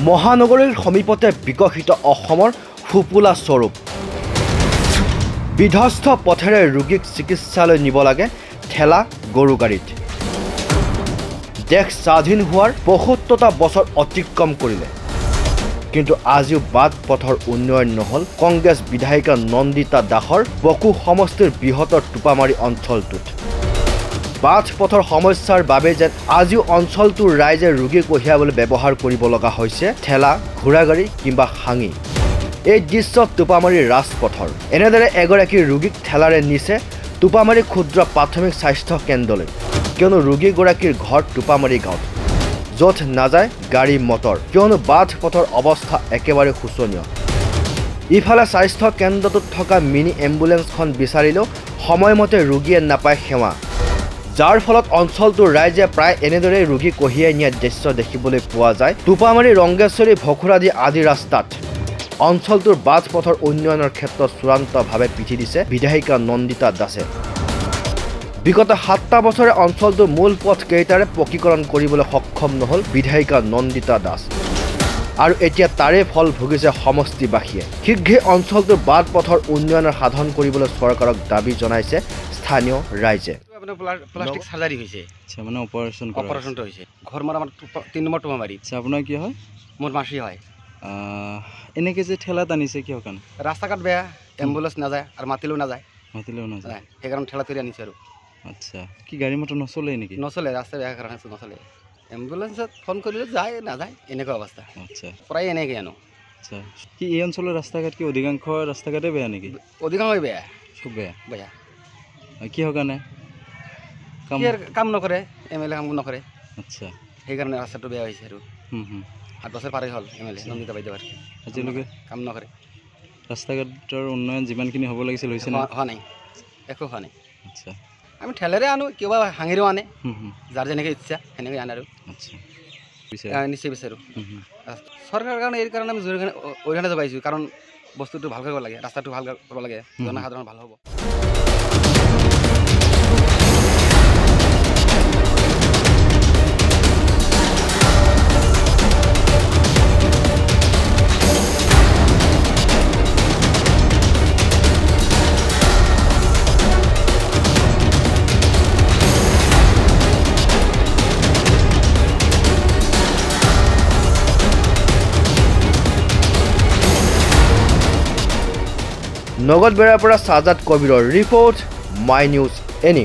মহানগৰীৰ সমীপতে বিকশিত অসমৰ ফুপুলা স্বৰূপ বিধ্বস্ত পথেৰে ৰোগীক চিকিৎসালয় নিব লাগে ঠেলা গৰু গাড়ীত দেশ স্বাধীন হোৱাৰ ৭৫টা বছৰ অতিক্ৰম কৰিলে কিন্তু আজিও বাট পথৰ উন্নয়ন নহল কংগ্ৰেছ বিধায়িকা নন্দিতা দাসৰ বকু সমষ্টিৰ বৃহত্তৰ টুপামাৰী অঞ্চলটোত বাট পথৰ সমস্যাৰ বাবে যেন আজিও অঞ্চলটোৰ ৰাইজে ৰোগী কঢ়িয়াবলৈ ব্যৱহাৰ কৰিব লগা হৈছে ঠেলা ঘোঁৰাগাড়ী কিংবা হাঙি এই দৃশ্য টুপামাৰী ৰাজপথৰ এনেদৰে এগৰাকী ৰোগীক ঠেলাৰে নিছে টুপামাৰী ক্ষুদ্ৰ প্ৰাথমিক স্বাস্থ্য কেন্দ্ৰলৈ কিয়নো ৰোগীগৰাকীৰ ঘৰ টুপামাৰী গাঁৱত য'ত নাযায় গাড়ী মটৰ কিয়নো বাট পথৰ অৱস্থা একেবাৰে শোচনীয় ইফালে স্বাস্থ্য কেন্দ্ৰটোত থকা মিনি এম্বুলেন্সখন বিচাৰিলেও সময়মতে ৰোগীয়ে নাপায় সেৱা যাৰ ফলত অঞ্চলটোৰ ৰাইজে প্ৰায় এনেদৰে ৰোগী কঢ়িয়াই নিয়া দৃশ্য দেখিবলৈ পোৱা যায় টুপামাৰী ৰংগেশ্বৰী ভখুৰাদি আদি ৰাস্তাত অঞ্চলটোৰ বাট পথৰ উন্নয়নৰ ক্ষেত্ৰত চূড়ান্তভাৱে পিঠি দিছে বিধায়িকা নন্দিতা দাসে বিগত ৭টা বছৰে অঞ্চলটোৰ মূল পথ কেইটাৰে পকীকৰণ কৰিবলৈ সক্ষম নহল বিধায়িকা নন্দিতা দাস আৰু এতিয়া তাৰে ফল ভুগিছে সমষ্টিবাসীয়ে শীঘ্ৰে অঞ্চলটোৰ বাট পথৰ উন্নয়নৰ সাধন কৰিবলৈ চৰকাৰক দাবী জনাইছে স্থানীয় ৰাইজে প্লাষ্টিক সাৰ্জাৰি হয়েছে আচ্ছা মানে অপাৰেশনটা হয়েছে ঘৰ মাৰা আমাৰ ৩ নম্বৰ টুপামারি আচ্ছা আপনার কি হয় মোর মাসি হয় এনেকে যে ঠেলা টানিছে কিয় কারণ রাস্তাঘাট বেয়া এম্বুলেন্স না যায় আর মাতিলেও না যায় সেইকাৰণে ঠেলা তৈৰি আনিছে আৰু আচ্ছা কি গাড়ী মটৰ নচলে নেকি নচলে ৰাস্তা বেয়া কাৰণে নচলে এম্বুলেন্সত ফোন কৰিলে যায় না যায় এনেকুৱা অৱস্থা আচ্ছা প্ৰায় এনেকৈ আনো আচ্ছা কি এই অঞ্চলৰ ৰাস্তাঘাট কি অধিকাংশ ৰাস্তাঘাটে বেয়া নেকি অধিকাংশ বেয়া খুব বেয়া বেয়া কিহৰ কাৰণে কাম নকৰে এম এল এ কাম নকৰে আচ্ছা সেইকাৰণে ৰাস্তাটো বেয়া হৈছে আৰু ৮ বছৰ পাৰ হ'ল এম এল এ নন্দিতা বাইদেউ আজিলৈকে কাম নকৰে ৰাস্তা ঘাটৰ উন্নয়ন যিমানখিনি হ'ব লাগিছিল হৈছে হোৱা নাই একো হোৱা নাই আচ্ছা আমি ঠেলেৰে আনো কিবা হাঙিৰেও আনে যাৰ যেনেকৈ ইচ্ছা সেনেকৈ আনে আৰু আচ্ছা নিশ্চয় বিচাৰোঁ চৰকাৰৰ কাৰণে এই কাৰণে আমি অৰিহণা যোগাইছোঁ কাৰণ বস্তুটো ভাল কৰিব লাগে ৰাস্তাটো ভাল কৰিব লাগে জনসাধাৰণ ভাল হ'ব নগদ বেৰাৰ পৰা Sajjad কবিৰৰ report my news any